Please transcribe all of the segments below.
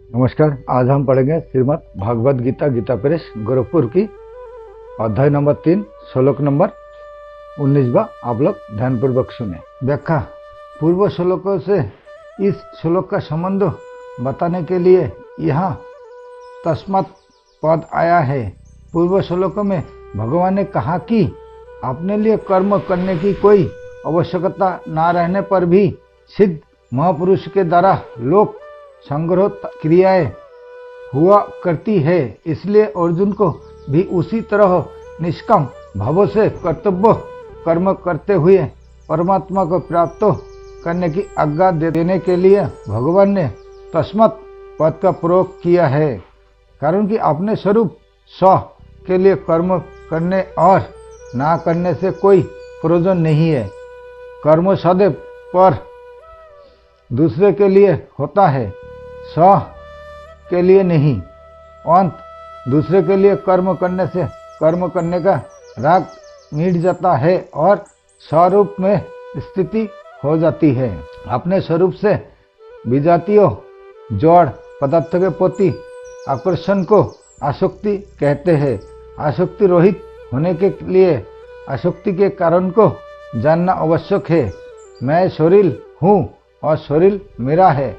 नमस्कार। आज हम पढ़ेंगे श्रीमद् भागवत गीता गीता प्रेस गोरखपुर की अध्याय नंबर 3 श्लोक नंबर 19वां। आप लोग ध्यानपूर्वक सुने। व्याख्या। पूर्व श्लोकों से इस श्लोक का संबंध बताने के लिए यहाँ तस्मात् पद आया है। पूर्व श्लोकों में भगवान ने कहा कि अपने लिए कर्म करने की कोई आवश्यकता न रहने पर भी सिद्ध महापुरुष के द्वारा लोक संग्रह क्रियाएं हुआ करती है, इसलिए अर्जुन को भी उसी तरह निष्काम भावों से कर्तव्य कर्म करते हुए परमात्मा को प्राप्त करने की आज्ञा देने के लिए भगवान ने तस्मात् पद का प्रयोग किया है। कारण कि अपने स्वरूप स्व के लिए कर्म करने और ना करने से कोई प्रयोजन नहीं है। कर्म सदैव पर दूसरे के लिए होता है, स्व के लिए नहीं। अंत दूसरे के लिए कर्म करने से कर्म करने का राग मिट जाता है और स्वरूप में स्थिति हो जाती है। अपने स्वरूप से विजातीयों जड़ पदार्थों के प्रति आकर्षण को आसक्ति कहते हैं। आसक्ति रहित होने के लिए आसक्ति के कारण को जानना आवश्यक है। मैं शरीर हूँ और शरीर मेरा है,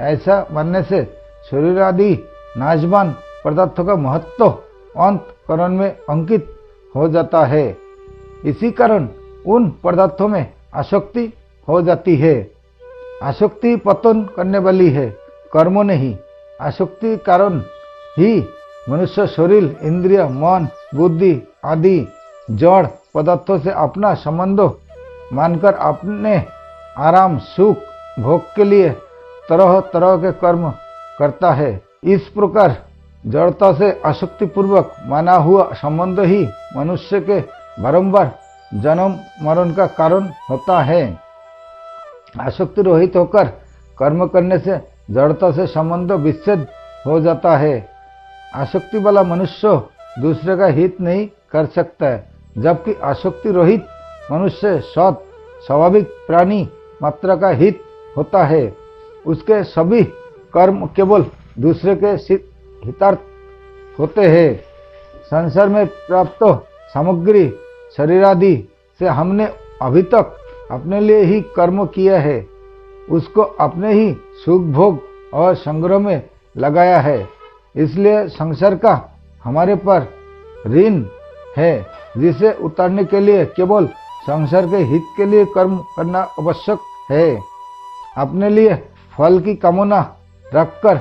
ऐसा मानने से शरीर आदि नाशवान पदार्थों का महत्व अंतःकरण में अंकित हो जाता है। इसी कारण उन पदार्थों में आसक्ति हो जाती है। आसक्ति पतन करने वाली है, कर्म नहीं। आसक्ति कारण ही मनुष्य शरीर, इंद्रिय, मन, बुद्धि आदि जड़ पदार्थों से अपना संबंध मानकर अपने आराम सुख भोग के लिए तरह तरह के कर्म करता है। इस प्रकार जड़ता से आसक्ति पूर्वक माना हुआ संबंध ही मनुष्य के बारंबार जन्म मरण का कारण होता है। आसक्ति रहित होकर कर्म करने से जड़ता से संबंध विच्छेद हो जाता है। आसक्ति वाला मनुष्य दूसरे का हित नहीं कर सकता है, जबकि आसक्ति रहित मनुष्य स्वाभाविक प्राणी मात्र का हित होता है। उसके सभी कर्म केवल दूसरे के हितार्थ होते हैं। संसार में प्राप्त सामग्री शरीर आदि से हमने अभी तक अपने लिए ही कर्म किया है, उसको अपने ही सुख भोग और संग्रह में लगाया है। इसलिए संसार का हमारे पर ऋण है, जिसे उतारने के लिए केवल संसार के हित के लिए कर्म करना आवश्यक है। अपने लिए फल की कामना रखकर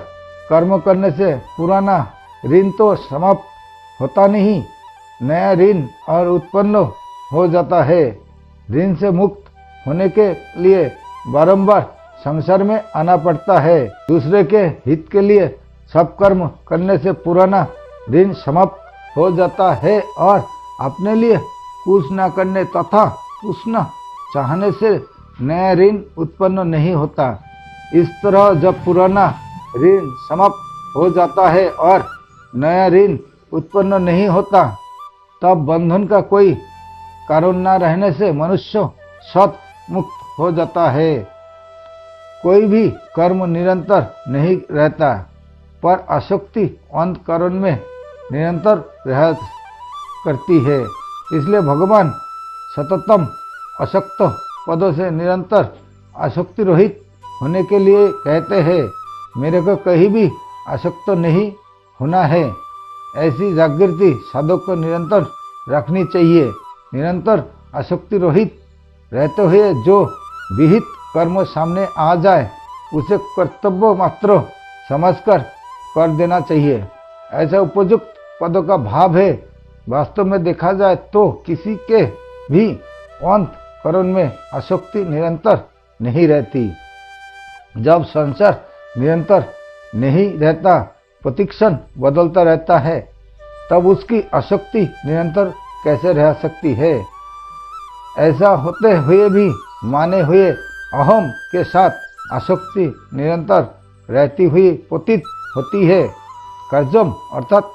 कर्म करने से पुराना ऋण तो समाप्त होता नहीं, नया ऋण और उत्पन्न हो जाता है। ऋण से मुक्त होने के लिए बारंबार संसार में आना पड़ता है। दूसरे के हित के लिए सब कर्म करने से पुराना ऋण समाप्त हो जाता है और अपने लिए कुछ न करने तथा कुछ न चाहने से नया ऋण उत्पन्न नहीं होता। इस तरह जब पुराना ऋण समाप्त हो जाता है और नया ऋण उत्पन्न नहीं होता, तब बंधन का कोई कारण न रहने से मनुष्य स्वत मुक्त हो जाता है। कोई भी कर्म निरंतर नहीं रहता, पर आसक्ति अंतःकरण में निरंतर रह करती है। इसलिए भगवान सततम असक्त पदों से निरंतर आसक्ति रहित होने के लिए कहते हैं। मेरे को कहीं भी आसक्त नहीं होना है, ऐसी जागृति साधक को निरंतर रखनी चाहिए। निरंतर आसक्ति रहित रहते हुए जो विहित कर्म सामने आ जाए उसे कर्तव्य मात्र समझकर कर देना चाहिए, ऐसा उपयुक्त पदों का भाव है। वास्तव में देखा जाए तो किसी के भी अंतःकरण में आसक्ति निरंतर नहीं रहती। जब संसार निरंतर नहीं रहता, प्रतिक्षण बदलता रहता है, तब उसकी आसक्ति निरंतर कैसे रह सकती है। ऐसा होते हुए भी माने हुए अहम के साथ आसक्ति निरंतर रहती हुई प्रतीत होती है। कर्जम अर्थात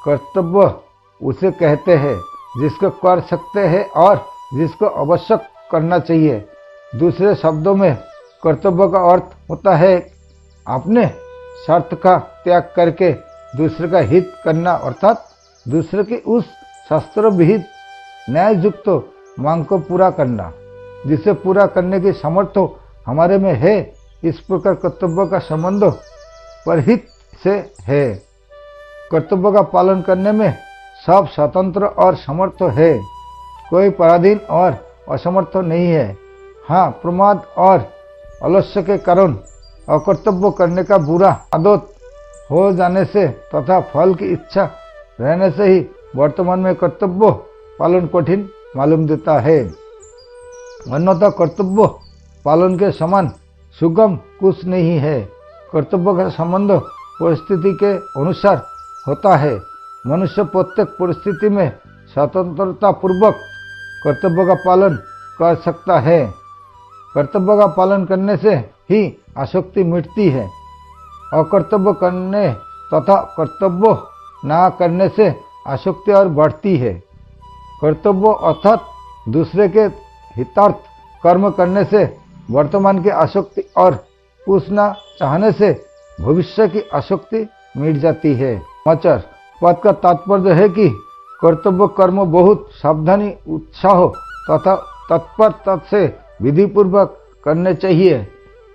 कर्तव्य उसे कहते हैं जिसको कर सकते हैं और जिसको आवश्यक करना चाहिए। दूसरे शब्दों में कर्तव्य का अर्थ होता है अपने स्वार्थ का त्याग करके दूसरे का हित करना अर्थात दूसरे की उस शास्त्र विहित न्याय युक्त मांग को पूरा करना जिसे पूरा करने की सामर्थ्य हमारे में है। इस प्रकार कर्तव्य का संबंध परहित से है। कर्तव्य का पालन करने में सब स्वतंत्र और समर्थ है, कोई पराधीन और असमर्थ नहीं है। हाँ, प्रमाद और आलस्य के कारण अकर्तव्य करने का बुरा आदत हो जाने से तथा फल की इच्छा रहने से ही वर्तमान में कर्तव्य पालन कठिन मालूम देता है। अन्यथा कर्तव्य पालन के समान सुगम कुछ नहीं है। कर्तव्य का संबंध परिस्थिति के अनुसार होता है। मनुष्य प्रत्येक परिस्थिति में स्वतंत्रता पूर्वक कर्तव्य का पालन कर सकता है। कर्तव्य का पालन करने से ही आसक्ति मिटती है। अकर्तव्य करने तथा कर्तव्य ना करने से आसक्ति और बढ़ती है। कर्तव्य अर्थात दूसरे के हितार्थ कर्म करने से वर्तमान की आसक्ति और कुछ न चाहने से भविष्य की आसक्ति मिट जाती है। समाचार पद का तात्पर्य है कि कर्तव्य कर्म बहुत सावधानी उत्साह तथा तत्परता से विधि पूर्वक करने चाहिए।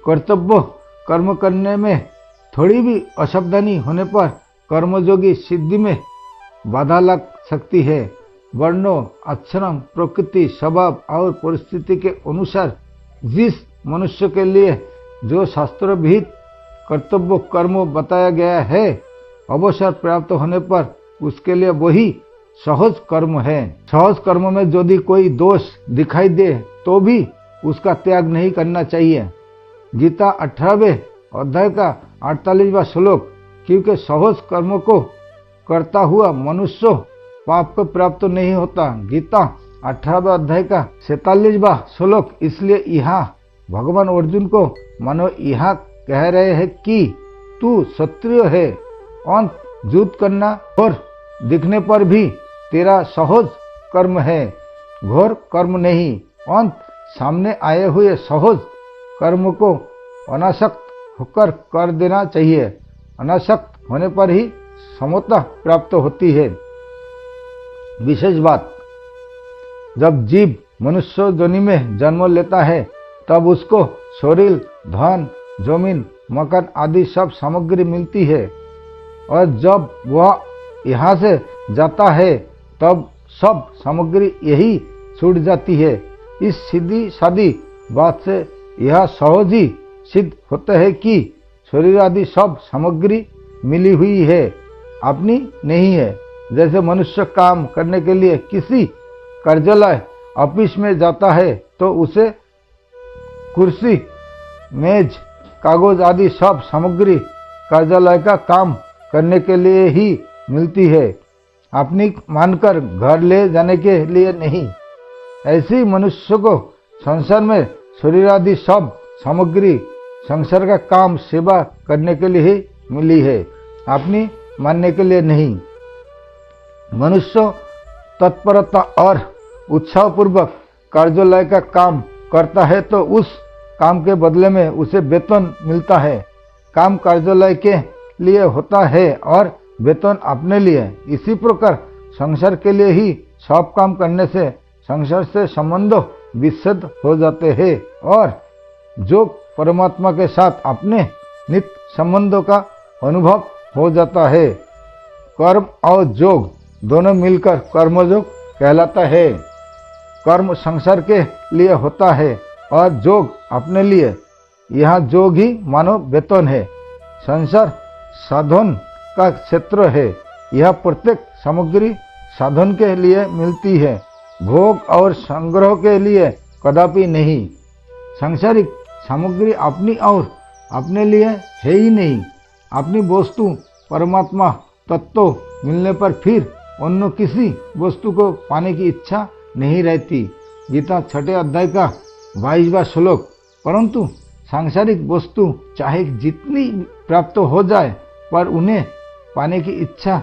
कर्तव्य कर्म करने में थोड़ी भी असावधानी होने पर कर्मयोगी सिद्धि में बाधा लग सकती है। वर्णों, आश्रम, प्रकृति, स्वभाव और परिस्थिति के अनुसार जिस मनुष्य के लिए जो शास्त्र विहित कर्तव्य कर्म बताया गया है, अवसर प्राप्त होने पर उसके लिए वही सहज कर्म है। सहज कर्म में यदि कोई दोष दिखाई दे तो भी उसका त्याग नहीं करना चाहिए। गीता 18वें अध्याय का 48वां श्लोक, क्योंकि सहज कर्म को करता हुआ मनुष्य पाप को प्राप्त नहीं होता। गीता 18वें अध्याय का 47वां श्लोक। इसलिए यहाँ भगवान अर्जुन को मानो यहाँ कह रहे हैं कि तू क्षत्रिय है, अंत युद्ध करना और दिखने पर भी तेरा सहज कर्म है, घोर कर्म नहीं। अंत सामने आए हुए सहज कर्म को अनासक्त होकर कर देना चाहिए। अनासक्त होने पर ही समता प्राप्त होती है। विशेष बात, जब जीव मनुष्य योनि में जन्म लेता है तब उसको शरीर, धन, जमीन, मकान आदि सब सामग्री मिलती है और जब वह यहाँ से जाता है तब सब सामग्री यही छूट जाती है। इस सीधी सादी बात से यह सहज ही सिद्ध होता है कि शरीर आदि सब सामग्री मिली हुई है, अपनी नहीं है। जैसे मनुष्य काम करने के लिए किसी कार्यालय ऑफिस में जाता है तो उसे कुर्सी, मेज, कागज आदि सब सामग्री कार्यालय का काम करने के लिए ही मिलती है, अपनी मानकर घर ले जाने के लिए नहीं। ऐसी मनुष्य को संसार में शरीर आदि सब सामग्री संसार का काम सेवा करने के लिए ही मिली है, अपनी मानने के लिए नहीं। मनुष्य तत्परता और उत्साह पूर्वक कार्यालय का काम करता है तो उस काम के बदले में उसे वेतन मिलता है। काम कार्यालय के लिए होता है और वेतन अपने लिए। इसी प्रकार संसार के लिए ही सब काम करने से संसार से संबंध विच्छेद हो जाते हैं और जो परमात्मा के साथ अपने नित्य संबंधों का अनुभव हो जाता है। कर्म और योग दोनों मिलकर कर्मयोग कहलाता है। कर्म संसार के लिए होता है और योग अपने लिए। यहाँ योग ही मानो वेतन है। संसार साधन का क्षेत्र है। यह प्रत्येक सामग्री साधन के लिए मिलती है, भोग और संग्रह के लिए कदापि नहीं। सांसारिक सामग्री अपनी और अपने लिए है ही नहीं। अपनी वस्तु परमात्मा तत्व मिलने पर फिर अन्य किसी वस्तु को पाने की इच्छा नहीं रहती। गीता 6 अध्याय का 22वां श्लोक। परंतु सांसारिक वस्तु चाहे जितनी प्राप्त हो जाए पर उन्हें पाने की इच्छा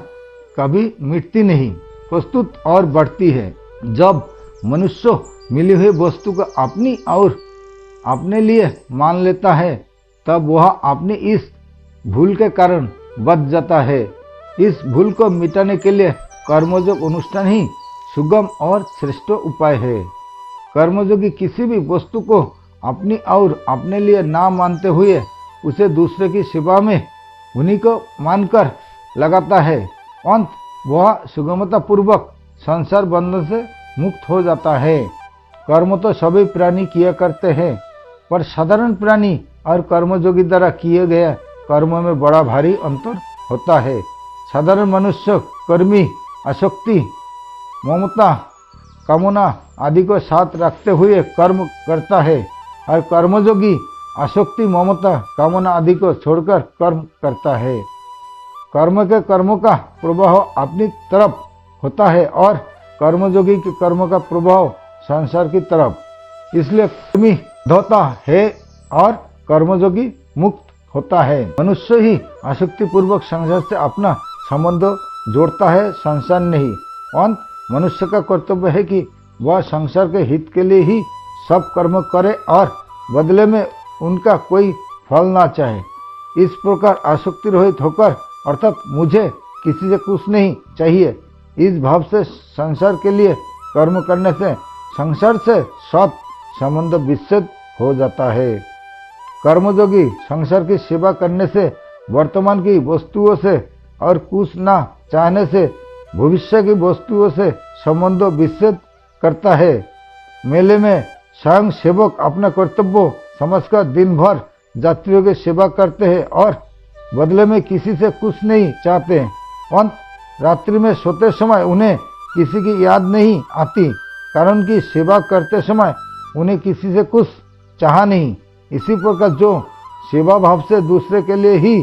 कभी मिटती नहीं, प्रस्तुत और बढ़ती है। जब मनुष्य मिली हुई वस्तु को अपनी और अपने लिए मान लेता है तब वह अपनी इस भूल के कारण बच जाता है। इस भूल को मिटाने के लिए कर्मयोग अनुष्ठान ही सुगम और श्रेष्ठ उपाय है। कर्मयोगी किसी भी वस्तु को अपनी और अपने लिए ना मानते हुए उसे दूसरे की सेवा में उन्हीं को मानकर लगाता है। अंत वह सुगमता पूर्वक संसार बंधन से मुक्त हो जाता है। कर्म तो सभी प्राणी किया करते हैं, पर साधारण प्राणी और कर्मयोगी द्वारा किए गए कर्म में बड़ा भारी अंतर होता है। साधारण मनुष्य कर्मी आसक्ति, ममता, कामना आदि को साथ रखते हुए कर्म करता है और कर्मयोगी आसक्ति, ममता, कामना आदि को छोड़कर कर्म करता है। कर्म के कर्मों का प्रभाव अपनी तरफ होता है और कर्मयोगी के कर्म का प्रभाव संसार की तरफ। इसलिए कर्मी धोता है और कर्मयोगी मुक्त होता है। मनुष्य ही आसक्ति पूर्वक संसार से अपना संबंध जोड़ता है, संसार नहीं। अंत मनुष्य का कर्तव्य है कि वह संसार के हित के लिए ही सब कर्म करे और बदले में उनका कोई फल ना चाहे। इस प्रकार आसक्ति रहित होकर अर्थात मुझे किसी से कुछ नहीं चाहिए, इस भाव से संसार के लिए कर्म करने से संसार से सब संबंध विच्छेद हो जाता है। कर्मयोगी संसार की सेवा करने से, वर्तमान की वस्तुओं से और कुछ ना चाहने से भविष्य की वस्तुओं से संबंध विच्छेद करता है। मेले में स्वयं सेवक अपना कर्तव्य समझकर दिन भर यात्रियों की सेवा करते हैं और बदले में किसी से कुछ नहीं चाहते। अंत रात्रि में सोते समय उन्हें किसी की याद नहीं आती, कारण कि सेवा करते समय उन्हें किसी से कुछ चाहा नहीं। इसी प्रकार जो सेवा भाव से दूसरे के लिए ही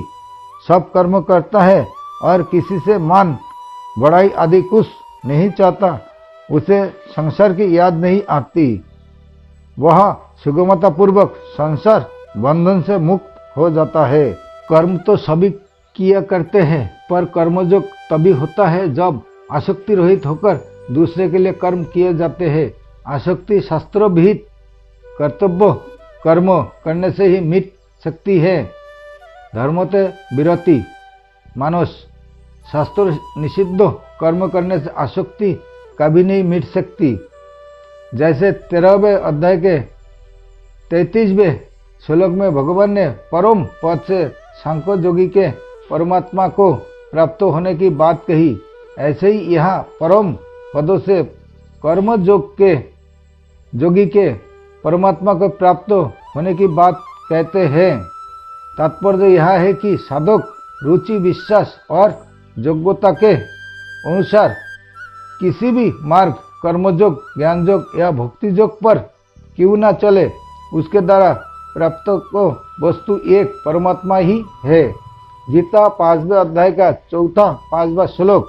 सब कर्म करता है और किसी से मान बड़ाई आदि कुछ नहीं चाहता, उसे संसार की याद नहीं आती। वह सुगमता पूर्वक संसार बंधन से मुक्त हो जाता है। कर्म तो सभी किया करते हैं, पर कर्मयोग तभी होता है जब आसक्ति रहित होकर दूसरे के लिए कर्म किए जाते हैं। आसक्ति शास्त्र विहित कर्तव्य कर्म करने से ही मिट सकती है। धर्मते विरति मानस, शास्त्र निषिद्ध कर्म करने से आसक्ति कभी नहीं मिट सकती। जैसे 13वें अध्याय के 33वें श्लोक में भगवान ने परम पद से सांख्य योगी के परमात्मा को प्राप्त होने की बात कही, ऐसे ही यहाँ परम पदों से कर्म योग के योगी के परमात्मा को प्राप्त होने की बात कहते हैं। तात्पर्य यह है कि साधक रुचि, विश्वास और योग्यता के अनुसार किसी भी मार्ग, कर्मयोग, ज्ञान योग या भक्ति योग पर क्यों न चले, उसके द्वारा प्राप्त को वस्तु एक परमात्मा ही है। गीता 5वें अध्याय का 4वां श्लोक,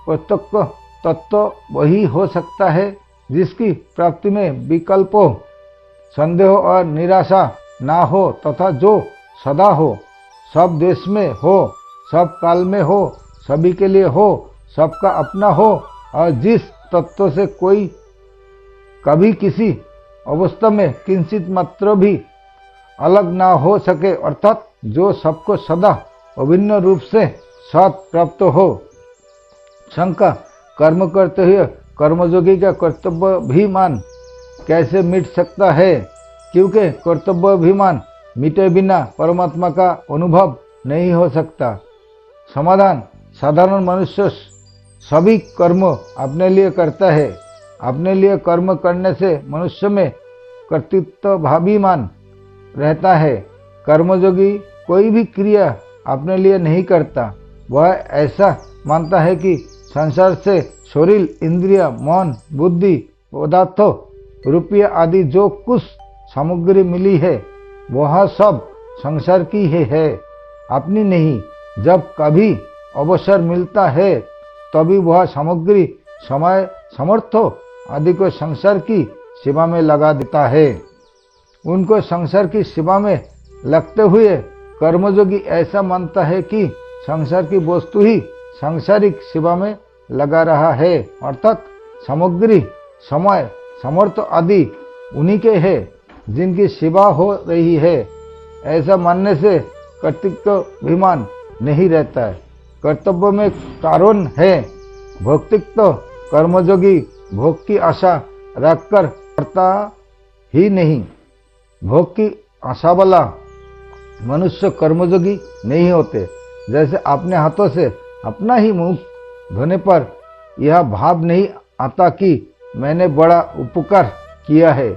प्रत्यक्ष तत्व वही हो सकता है जिसकी प्राप्ति में विकल्प, संदेह और निराशा ना हो तथा जो सदा हो, सब देश में हो, सब काल में हो, सभी के लिए हो, सबका अपना हो और जिस तत्व से कोई कभी किसी अवस्था में किंचित मात्र भी अलग ना हो सके, अर्थात जो सबको सदा अभिन्न रूप से साथ प्राप्त हो। शंका, कर्म करते हुए कर्मयोगी का कर्तव्याभिमान कैसे मिट सकता है? क्योंकि कर्तव्याभिमान मिटे बिना परमात्मा का अनुभव नहीं हो सकता। समाधान, साधारण मनुष्य सभी कर्म अपने लिए करता है। अपने लिए कर्म करने से मनुष्य में कर्तृत्वाभिमान रहता है। कर्मयोगी कोई भी क्रिया अपने लिए नहीं करता। वह ऐसा मानता है कि संसार से शरीर, इंद्रिय, मन, बुद्धि, पदार्थ, रुपया आदि जो कुछ सामग्री मिली है वह सब संसार की ही है, अपनी नहीं। जब कभी अवसर मिलता है तभी वह सामग्री, समय, समर्थ आदि को संसार की सेवा में लगा देता है। उनको संसार की सेवा में लगते हुए कर्मयोगी ऐसा मानता है कि संसार की वस्तु ही सांसारिक सेवा में लगा रहा है, अर्थात सामग्री, समय, समर्थ आदि उन्हीं के है जिनकी सेवा हो रही है। ऐसा मानने से कर्तृत्वाभिमान नहीं रहता है। कर्तव्य में कारण है भोक्तृत्व। कर्मयोगी भोग की आशा रखकर करता ही नहीं। भोग की आशा वाला मनुष्य कर्मयोगी नहीं होते। जैसे अपने हाथों से अपना ही मुंह धोने पर यह भाव नहीं आता कि मैंने बड़ा उपकार किया है,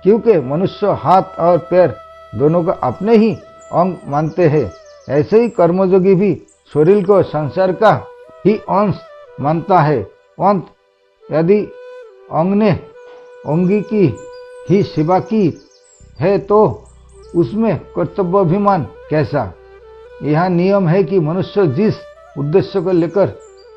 क्योंकि मनुष्य हाथ और पैर दोनों को अपने ही अंग मानते हैं। ऐसे ही कर्मयोगी भी शरीर को संसार का ही अंश मानता है। अंत यदि अंग ने अंगी की ही सेवा की है तो उसमें कर्तव्याभिमान कैसा। यह नियम है कि मनुष्य जिस उद्देश्य को लेकर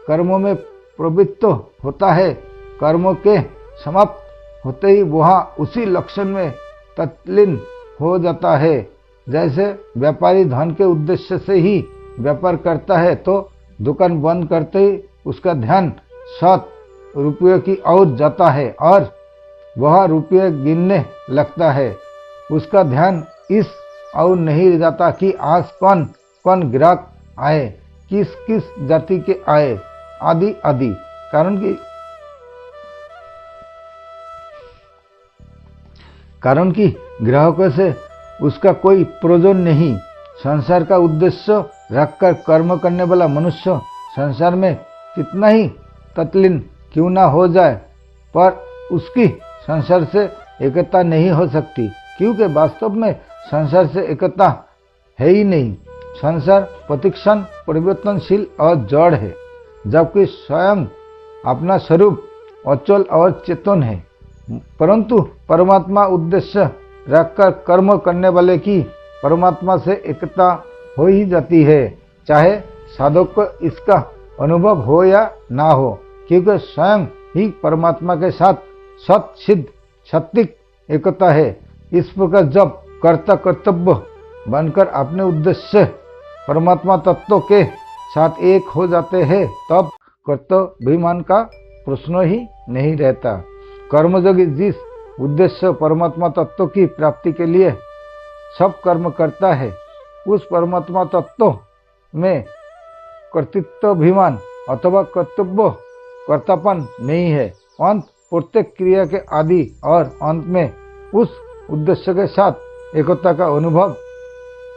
कर्मों में प्रवृत्त होता है, कर्मों के समाप्त होते ही वह उसी लक्षण में तल्लीन हो जाता है। जैसे व्यापारी धन के उद्देश्य से ही व्यापार करता है तो दुकान बंद करते ही उसका ध्यान 7 रुपये की ओर जाता है और वह रुपये गिनने लगता है। उसका ध्यान इस और नहीं जाता कि आज कौन कौन ग्राहक आए, किस किस जाति के आए, आदि आदि। कारण कि ग्राहकों से उसका कोई प्रयोजन नहीं। संसार का उद्देश्य रखकर कर्म करने वाला मनुष्य संसार में कितना ही तल्लीन क्यों ना हो जाए, पर उसकी संसार से एकता नहीं हो सकती, क्योंकि वास्तव में संसार से एकता है ही नहीं। संसार प्रतिक्षण परिवर्तनशील और जड़ है, जबकि स्वयं अपना स्वरूप अचल और चेतन है। परंतु परमात्मा उद्देश्य रखकर कर्म करने वाले की परमात्मा से एकता हो ही जाती है, चाहे साधक को इसका अनुभव हो या ना हो, क्योंकि स्वयं ही परमात्मा के साथ सत सिद्ध सत्विक एकता है। इस प्रकार जब कर्ता कर्तव्य बनकर अपने उद्देश्य परमात्मा तत्व के साथ एक हो जाते हैं, तब कर्तव्याभिमान का प्रश्न ही नहीं रहता। कर्मयोगी जिस उद्देश्य परमात्मा तत्व की प्राप्ति के लिए सब कर्म करता है, उस परमात्मा तत्व में कर्तृत्वाभिमान अथवा कर्तव्य कर्तापन नहीं है। अंत प्रत्येक क्रिया के आदि और अंत में उस उद्देश्य के साथ एकता का अनुभव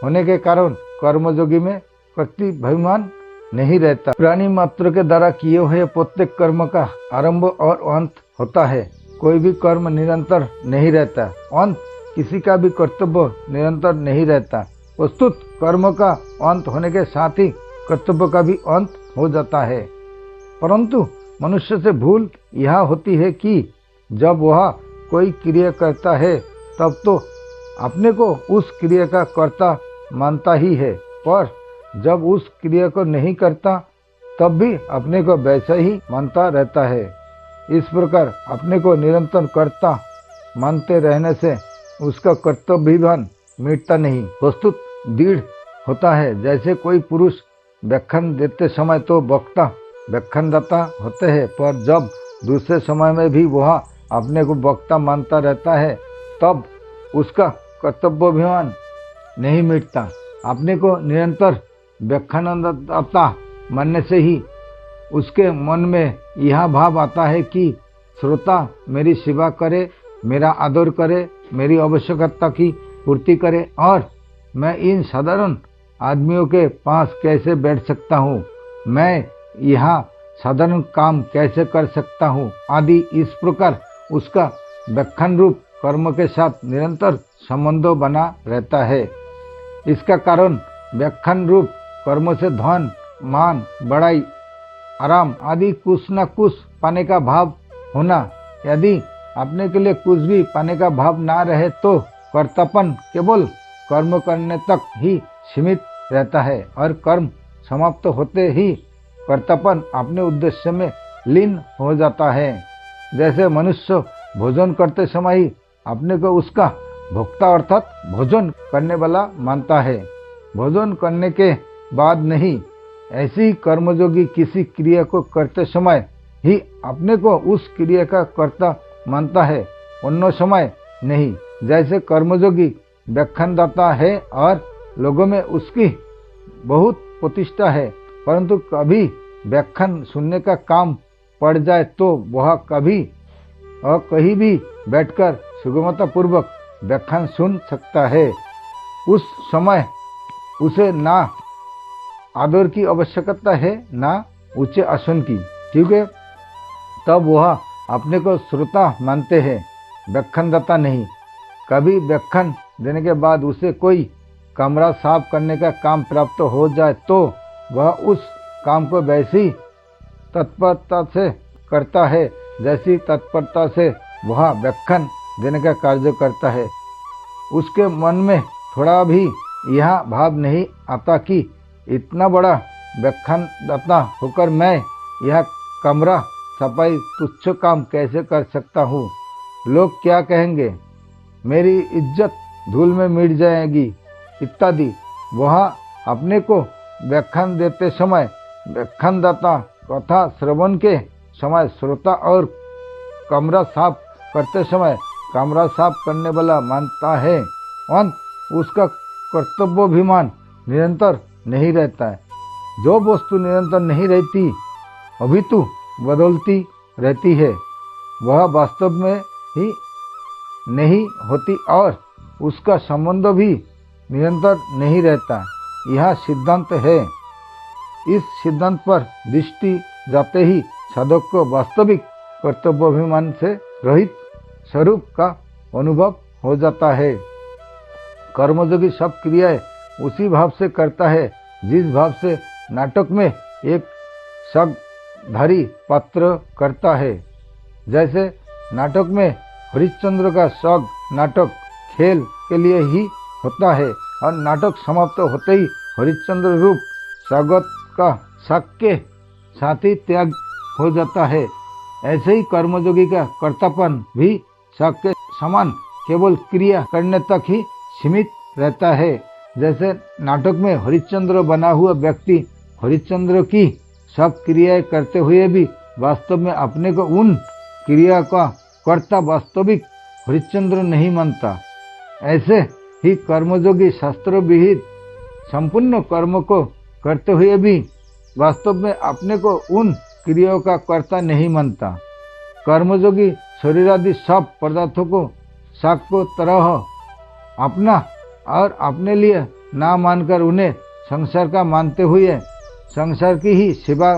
होने के कारण कर्मयोगी में कर्तव्याभिमान नहीं रहता। प्राणी मात्र के द्वारा किए हुए प्रत्येक कर्म का आरंभ और अंत होता है। कोई भी कर्म निरंतर नहीं रहता। अंत किसी का भी कर्तव्य निरंतर नहीं रहता। प्रस्तुत कर्म का अंत होने के साथ ही कर्तव्य का भी अंत हो जाता है। परंतु मनुष्य से भूल यह होती है कि जब वह कोई क्रिया करता है तब तो अपने को उस क्रिया का कर्ता मानता ही है, पर जब उस क्रिया को नहीं करता तब भी अपने को वैसा ही मानता रहता है। इस प्रकार अपने को निरंतर कर्ता मानते रहने से उसका कर्तव्याभिमान मिटता नहीं, प्रस्तुत दृढ़ होता है। जैसे कोई पुरुष व्याख्यान देते समय तो वक्ता व्याख्यानदाता होते हैं, पर जब दूसरे समय में भी वह अपने को वक्ता मानता रहता है तब उसका कर्तव्याभिमान नहीं मिटता। अपने को निरंतर व्याख्यानदाता मानने से ही उसके मन में यह भाव आता है कि श्रोता मेरी सेवा करे, मेरा आदर करे, मेरी आवश्यकता की पूर्ति करे और मैं इन साधारण आदमियों के पास कैसे बैठ सकता हूँ, मैं यहाँ साधारण काम कैसे कर सकता हूँ आदि। इस प्रकार उसका व्याख्यान रूप कर्म के साथ निरंतर संबंध बना रहता है। इसका कारण व्याख्यान रूप कर्म से धन, मान, बड़ाई, आराम आदि कुछ न कुछ पाने का भाव होना। यदि अपने के लिए कुछ भी पाने का भाव ना रहे तो कर्तापन केवल कर्म करने तक ही सीमित रहता है और कर्म समाप्त होते ही कर्तापन अपने उद्देश्य में लीन हो जाता है। जैसे मनुष्य भोजन करते समय ही अपने को उसका भोक्ता अर्थात भोजन करने वाला मानता है, भोजन करने के बाद नहीं। ऐसे ही कर्मयोगी किसी क्रिया को करते समय ही अपने को उस क्रिया का कर्ता मानता है, अन्य समय नहीं। जैसे कर्मयोगी व्याख्यानदाता है और लोगों में उसकी बहुत प्रतिष्ठा है, परंतु कभी व्याख्यान सुनने का काम पड़ जाए तो वह कभी और कहीं भी बैठकर सुगमता पूर्वक व्याख्यान सुन सकता है। उस समय उसे ना आदर की आवश्यकता है ना ऊंचे आसन की, क्योंकि तब वह अपने को श्रोता मानते हैं, व्याख्यानदाता नहीं। कभी व्याख्यान देने के बाद उसे कोई कमरा साफ करने का काम प्राप्त हो जाए तो वह उस काम को वैसी तत्परता से करता है जैसी तत्परता से वह व्याख्यान देने का कार्य करता है। उसके मन में थोड़ा भी यह भाव नहीं आता कि इतना बड़ा व्याख्यानदाता होकर मैं यह कमरा सफाई तुच्छ काम कैसे कर सकता हूँ, लोग क्या कहेंगे, मेरी इज्जत धूल में मिट जाएगी इत्यादि। वह अपने को व्याख्यान देते समय व्याख्यानदाता, कथा श्रवण के समय श्रोता और कमरा साफ करते समय कमरा साफ करने वाला मानता है। अंत उसका कर्तव्याभिमान निरंतर नहीं रहता है। जो वस्तु निरंतर नहीं रहती अभितु बदलती रहती है, वह वास्तव में ही नहीं होती और उसका संबंध भी निरंतर नहीं रहता। यह सिद्धांत है। इस सिद्धांत पर दृष्टि जाते ही साधक को वास्तविक कर्तव्याभिमान से रहित स्वरूप का अनुभव हो जाता है। कर्मयोगी सब क्रियाएं उसी भाव से करता है जिस भाव से नाटक में एक शगधारी पात्र करता है। जैसे नाटक में हरिश्चंद्र का शग नाटक खेल के लिए ही होता है और नाटक समाप्त होते ही हरिश्चंद्र रूप स्वागत का शक के साथ ही त्याग हो जाता है। ऐसे ही कर्मयोगी का कर्तापन भी शक के समान केवल क्रिया करने तक ही सीमित रहता है। जैसे नाटक में हरिश्चंद्र बना हुआ व्यक्ति हरिश्चंद्र की सब क्रियाएं करते हुए भी वास्तव में अपने को उन क्रिया का कर्ता वास्तविक हरिश्चंद्र नहीं मानता। ऐसे ही कर्मयोगी शास्त्र विहित संपूर्ण कर्म को करते हुए भी वास्तव में अपने को उन क्रियाओं का कर्ता नहीं मानता। कर्मयोगी शरीर आदि सब पदार्थों को शाक को तरह अपना और अपने लिए ना मानकर उन्हें संसार का मानते हुए संसार की ही सेवा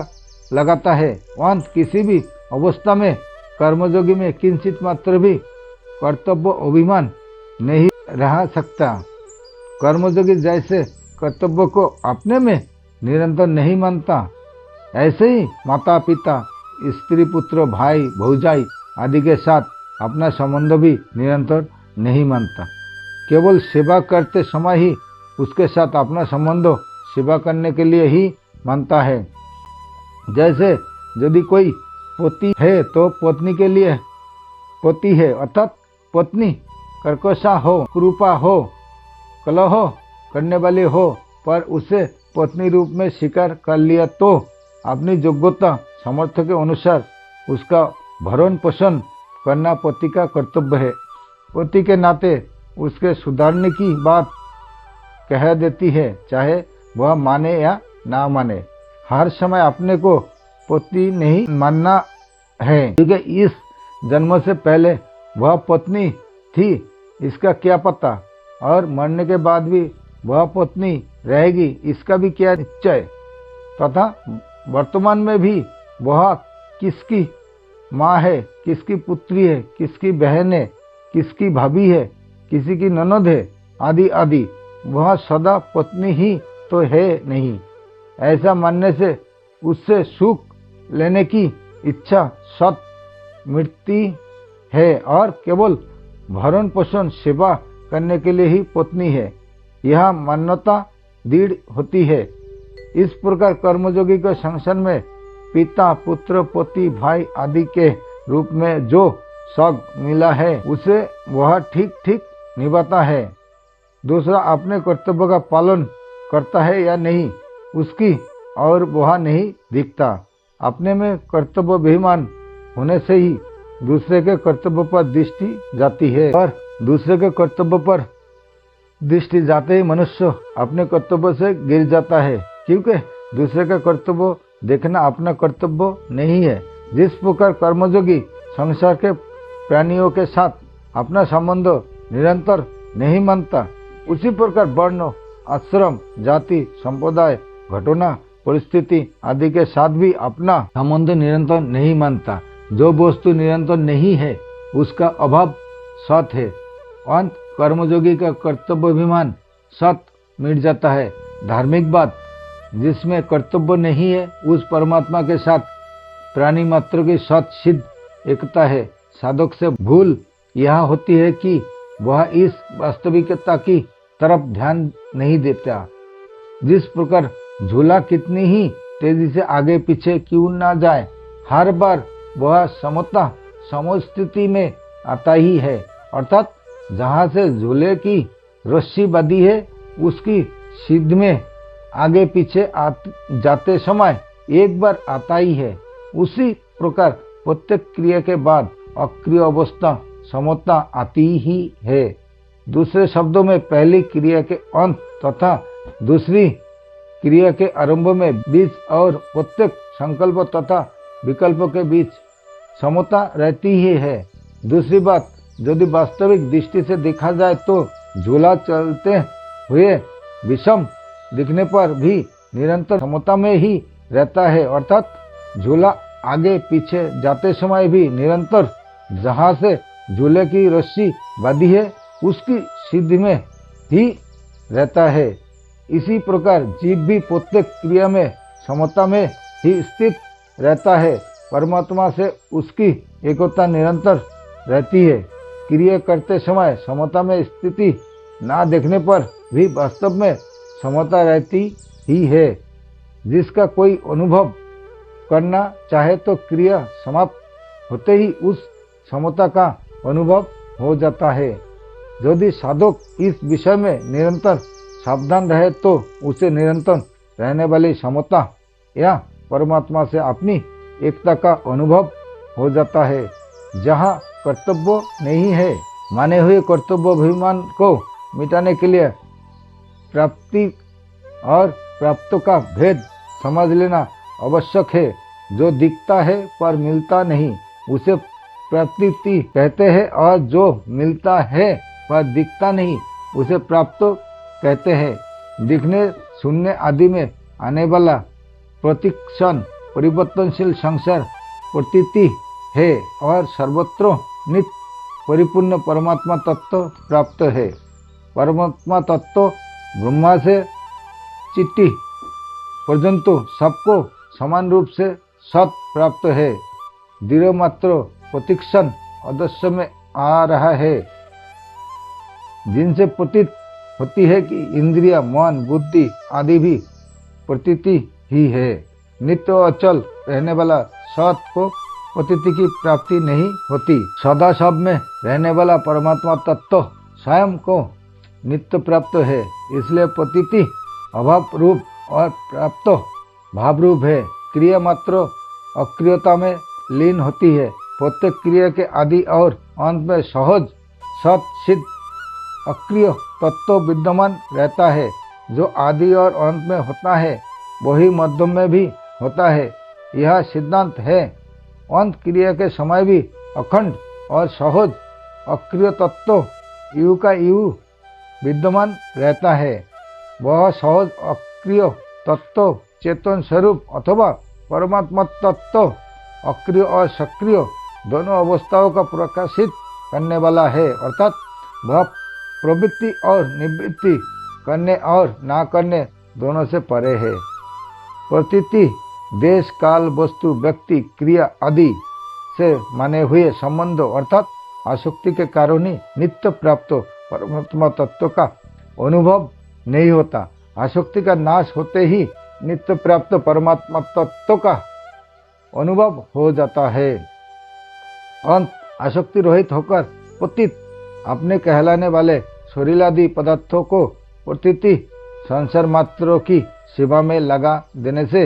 लगाता है। अंत किसी भी अवस्था में कर्मयोगी में किंचित मात्र भी कर्तव्य अभिमान नहीं रह सकता। कर्मयोगी जैसे कर्तव्य को अपने में निरंतर नहीं मानता, ऐसे ही माता पिता स्त्री पुत्र भाई भौजाई आदि के साथ अपना संबंध भी निरंतर नहीं मानता। केवल सेवा करते समय ही उसके साथ अपना संबंध सेवा करने के लिए ही मानता है। जैसे यदि कोई पति है तो पत्नी के लिए पति है, अर्थात पत्नी कर्कशा हो, कुरूपा हो, कलह करने वाली हो, पर उसे पत्नी रूप में स्वीकार कर लिया तो अपनी योग्यता सामर्थ्य के अनुसार उसका भरण पोषण करना पति का कर्तव्य है। पति के नाते उसके सुधारने की बात कह देती है, चाहे वह माने या ना माने। हर समय अपने को पति नहीं मानना है, क्योंकि इस जन्म से पहले वह पत्नी थी इसका क्या पता, और मरने के बाद भी वह पत्नी रहेगी इसका भी क्या निश्चय, तथा वर्तमान में भी वह किसकी माँ है, किसकी पुत्री है, किसकी बहन है, किसकी भाभी है, किसी की ननद है आदि आदि, वह सदा पत्नी ही तो है नहीं। ऐसा मानने से उससे सुख लेने की इच्छा सत मिटती है और केवल भरण पोषण सेवा करने के लिए ही पत्नी है, यह मान्यता दृढ़ होती है। इस प्रकार कर्मयोगी के संसार में पिता पुत्र पति भाई आदि के रूप में जो सग मिला है उसे वह ठीक ठीक निभाता है। दूसरा अपने कर्तव्य का पालन करता है या नहीं उसकी और वह नहीं दिखता। अपने में कर्तव्य अभिमान होने से ही दूसरे के कर्तव्य पर दृष्टि जाती है और दूसरे के कर्तव्य पर दृष्टि जाते ही मनुष्य अपने कर्तव्य से गिर जाता है, क्योंकि दूसरे का कर्तव्य देखना अपना कर्तव्य नहीं है। जिस प्रकार कर्मयोगी संसार के प्राणियों के साथ अपना संबंध निरंतर नहीं मानता, उसी प्रकार वर्ण, आश्रम, जाति, संप्रदाय, घटना, परिस्थिति आदि के साथ भी अपना संबंध निरंतर नहीं मानता। जो वस्तु निरंतर नहीं है उसका अभाव सत है। अंत कर्मयोगी का कर्तव्याभिमान सत मिट जाता है। धार्मिक बात जिसमें कर्तव्य नहीं है उस परमात्मा के साथ प्राणी मात्र की सत सिद्ध एकता है। साधक से भूल यह होती है कि वह इस वास्तविकता की तरफ ध्यान नहीं देता। जिस प्रकार झूला कितनी ही तेजी से आगे पीछे क्यों ना जाए, हर बार वह समता समस्थिति में आता ही है, अर्थात जहाँ से झूले की रस्सी बंधी है उसकी सीध में आगे पीछे जाते समय एक बार आता ही है। उसी प्रकार प्रत्येक क्रिया के बाद अक्रिय अवस्था समता आती ही है। दूसरे शब्दों में पहली क्रिया के अंत तथा दूसरी क्रिया के आरंभ में बीच और प्रत्येक संकल्प तथा विकल्प के बीच समता रहती ही है। दूसरी बात, यदि वास्तविक दृष्टि से देखा जाए तो झूला चलते हुए विषम दिखने पर भी निरंतर समता में ही रहता है, अर्थात झूला आगे पीछे जाते समय भी निरंतर जहाँ से झूले की रस्सी बंधी है उसकी सीध में ही रहता है। इसी प्रकार जीव भी प्रत्येक क्रिया में समता में ही स्थित रहता है। परमात्मा से उसकी एकता निरंतर रहती है। क्रिया करते समय समता में स्थिति ना देखने पर भी वास्तव में समता रहती ही है। जिसका कोई अनुभव करना चाहे तो क्रिया समाप्त होते ही उस समता का अनुभव हो जाता है। यदि साधक इस विषय में निरंतर सावधान रहे तो उसे निरंतर रहने वाली समता या परमात्मा से अपनी एकता का अनुभव हो जाता है। जहाँ कर्तव्य नहीं है, माने हुए कर्तव्य अभिमान को मिटाने के लिए प्राप्ति और प्राप्त का भेद समझ लेना आवश्यक है। जो दिखता है पर मिलता नहीं उसे प्राप्ति कहते हैं, और जो मिलता है पर दिखता नहीं उसे प्राप्त कहते हैं। दिखने, सुनने आदि में आने वाला प्रतिक्षण परिवर्तनशील संसार प्रतीति है और सर्वत्र नित्य परिपूर्ण परमात्मा तत्व प्राप्त है। परमात्मा तत्व ब्रह्मा से चिट्ठी पर्यंत सबको समान रूप से सत प्राप्त है। दृढ़ मात्र प्रतिक्षण अदृश्य में आ रहा है, जिनसे प्रतीत होती है कि इंद्रिया, मन, बुद्धि आदि भी प्रतीति ही है। नित्य अचल रहने वाला सत को प्रतीति की प्राप्ति नहीं होती। सदा सब में रहने वाला परमात्मा तत्व स्वयं को नित्य प्राप्त है, इसलिए प्रतीति अभाव रूप और प्राप्त भाव रूप है। क्रिया मात्र अक्रियता में लीन होती है। प्रत्येक क्रिया के आदि और अंत में सहज सत सिद्ध अक्रिय तत्व विद्यमान रहता है। जो आदि और अंत में होता है वही मध्य में भी होता है, यह सिद्धांत है। अंत क्रिया के समय भी अखंड और सहज अक्रिय तत्व यू का यू विद्यमान रहता है। वह सहज अक्रिय तत्व चेतन स्वरूप अथवा परमात्मा तत्व अक्रिय और सक्रिय दोनों अवस्थाओं का प्रकाशित करने वाला है, अर्थात वह प्रवृत्ति और निवृत्ति करने और ना करने दोनों से परे है। प्रतीति देश, काल, वस्तु, व्यक्ति, क्रिया आदि से माने हुए संबंध अर्थात आसक्ति के कारण ही नित्य प्राप्त परमात्मा तत्व का अनुभव नहीं होता। आसक्ति का नाश होते ही नित्य प्राप्त परमात्मा तत्व का अनुभव हो जाता है। अंत आसक्ति रहित होकर प्रतीत अपने कहलाने वाले शरीरादि पदार्थों को प्रतीति संसार मात्रों की सेवा में लगा देने से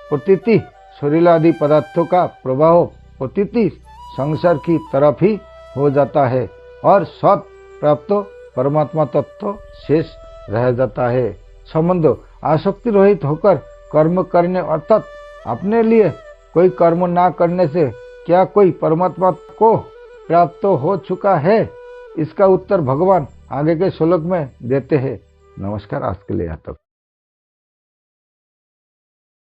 प्रतीति शरीरादि पदार्थों का प्रभाव प्रतीति संसार की तरफ ही हो जाता है और सत प्राप्त परमात्मा तत्व शेष रह जाता है। संबंधों आसक्ति रहित होकर कर्म करने अर्थात अपने लिए कोई कर्म ना करने से क्या कोई परमात्मा को प्राप्त हो चुका है? इसका उत्तर भगवान आगे के श्लोक में देते हैं। नमस्कार, आज के लिए यहाँ तक।